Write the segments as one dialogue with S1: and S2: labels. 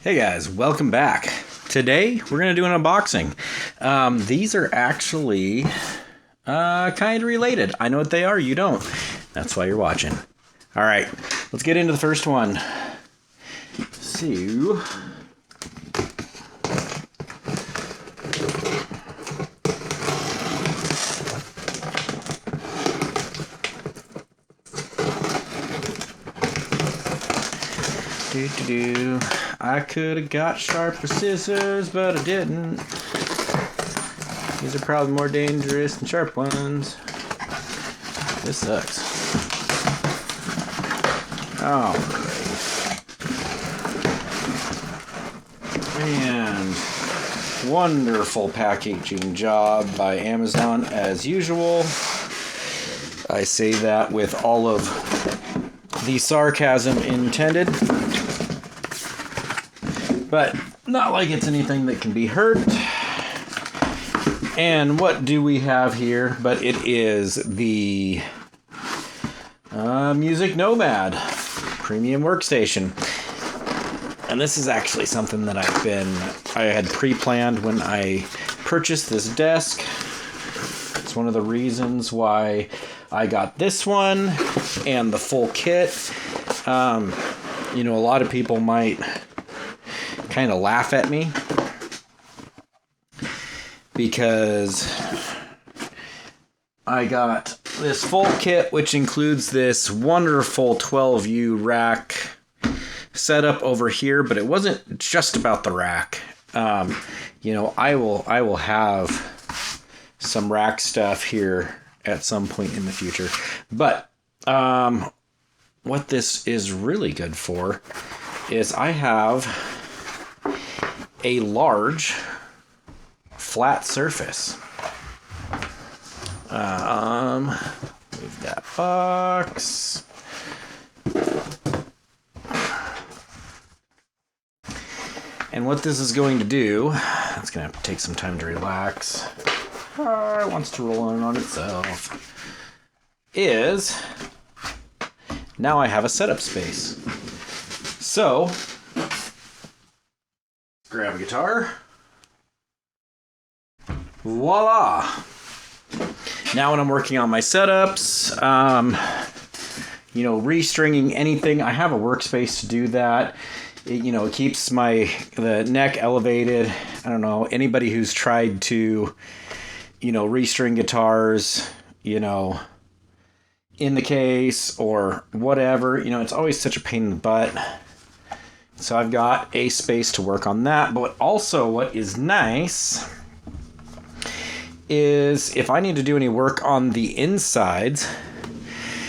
S1: Hey guys, welcome back. Today we're going to do an unboxing. These are actually kind of related. I know what they are, you don't. That's why you're watching. Alright, let's get into the first one. So, I could have got sharper scissors, but I didn't. These are probably more dangerous than sharp ones. This sucks. Oh. And wonderful packaging job by Amazon as usual. I say that with all of the sarcasm intended. But not like it's anything that can be hurt. And what do we have here? But it is the Music Nomad Premium Workstation. And this is actually something that I had pre-planned when I purchased this desk. It's one of the reasons why I got this one and the full kit. A lot of people might kind of laugh at me because I got this full kit, which includes this wonderful 12U rack setup over here, but it wasn't just about the rack. I will have some rack stuff here at some point in the future, but what this is really good for is I have a large flat surface. Move that box. And what this is going to do, it's going to have to take some time to relax. It wants to roll on itself. Is now I have a setup space. So, grab a guitar. Voila! Now when I'm working on my setups, restringing anything, I have a workspace to do that. It keeps the neck elevated. I don't know, anybody who's tried to, restring guitars, in the case or whatever, it's always such a pain in the butt. So I've got a space to work on that. But also what is nice is if I need to do any work on the insides,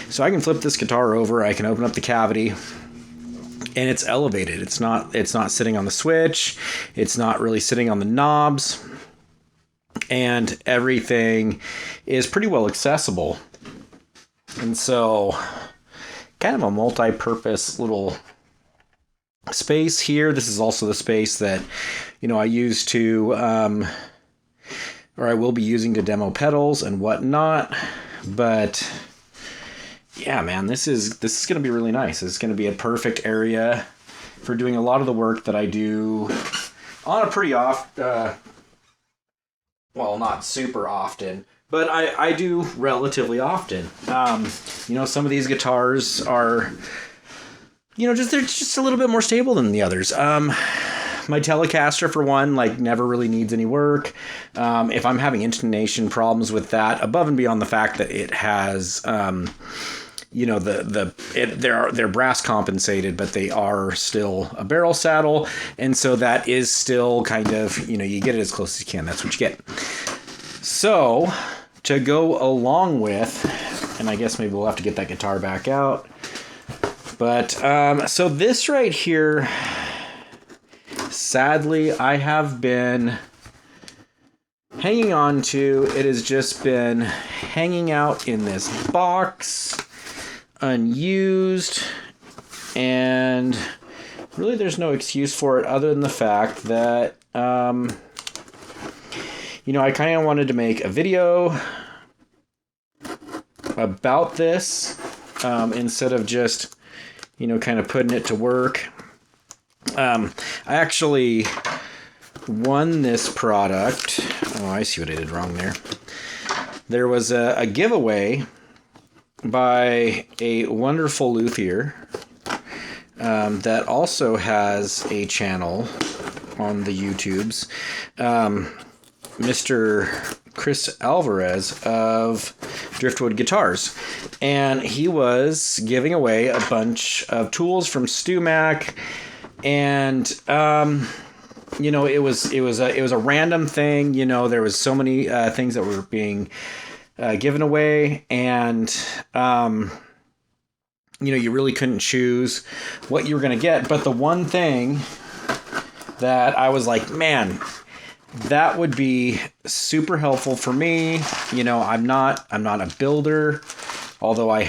S1: so I can flip this guitar over, I can open up the cavity, and it's elevated. It's not sitting on the switch. It's not really sitting on the knobs. And everything is pretty well accessible. And so kind of a multi-purpose little space here. This is also the space that, I use to, or I will be using to demo pedals and whatnot. But yeah, man, this is going to be really nice. It's going to be a perfect area for doing a lot of the work that I do on a pretty not super often, but I do relatively often. Some of these guitars are, they're just a little bit more stable than the others. My Telecaster, for one, never really needs any work. If I'm having intonation problems with that, above and beyond the fact that it has, they're brass compensated, but they are still a barrel saddle, and so that is still kind of, you get it as close as you can. That's what you get. So to go along with, and I guess maybe we'll have to get that guitar back out. But, so this right here, sadly, I have been hanging on to. It has just been hanging out in this box, unused, and really there's no excuse for it other than the fact that, I kind of wanted to make a video about this, instead of just, kind of putting it to work. I actually won this product. Oh, I see what I did wrong there. There was a giveaway by a wonderful luthier that also has a channel on the YouTubes. Mr. Chris Alvarez of Driftwood Guitars, and he was giving away a bunch of tools from StewMac, and it was a random thing. There was so many things that were being given away, and you really couldn't choose what you were going to get. But the one thing that I was like, man, that would be super helpful for me. I'm not a builder, although I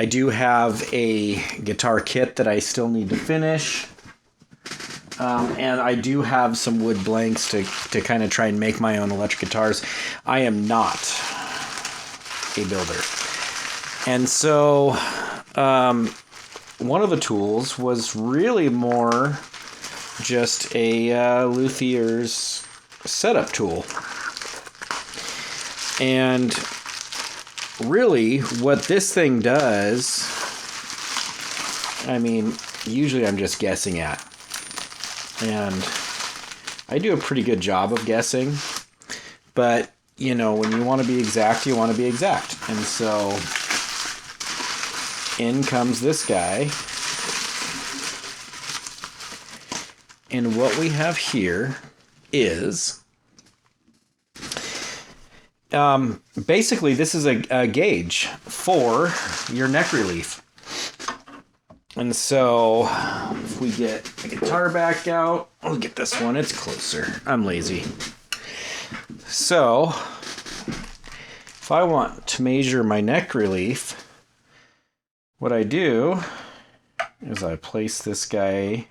S1: do have a guitar kit that I still need to finish. And I do have some wood blanks to kind of try and make my own electric guitars. I am not a builder. And so one of the tools was really more just a luthier's setup tool. And really what this thing does, usually I'm just guessing at. And I do a pretty good job of guessing. But, when you want to be exact, you want to be exact. And so in comes this guy. And what we have here is, basically this is a gauge for your neck relief. And so if we get the guitar back out, I'll get this one. It's closer. I'm lazy. So if I want to measure my neck relief, what I do is I place this guy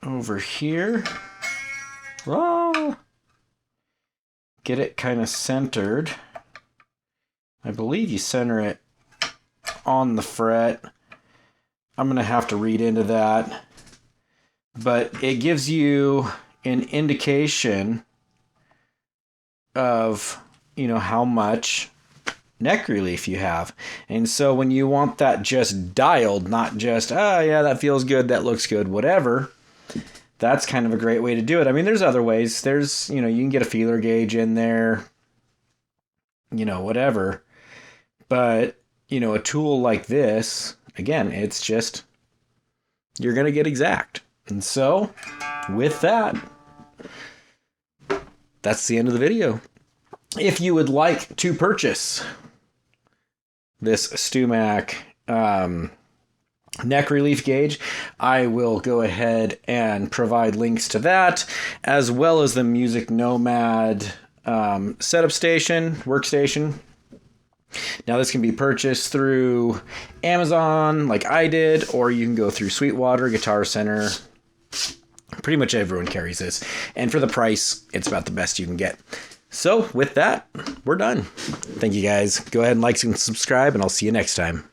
S1: over here. Get it kind of centered. I believe you center it on the fret. I'm going to have to read into that. But it gives you an indication of, how much neck relief you have. And so when you want that just dialed, not just, yeah, that feels good, that looks good, whatever, that's kind of a great way to do it. There's other ways. There's, you can get a feeler gauge in there, whatever. But, a tool like this, again, it's just, you're going to get exact. And so with that, that's the end of the video. If you would like to purchase this StewMac neck relief gauge, I will go ahead and provide links to that, as well as the Music Nomad setup station, workstation. Now this can be purchased through Amazon like I did, or you can go through Sweetwater, Guitar Center. Pretty much everyone carries this. And for the price, it's about the best you can get. So with that, we're done. Thank you guys. Go ahead and like and subscribe, and I'll see you next time.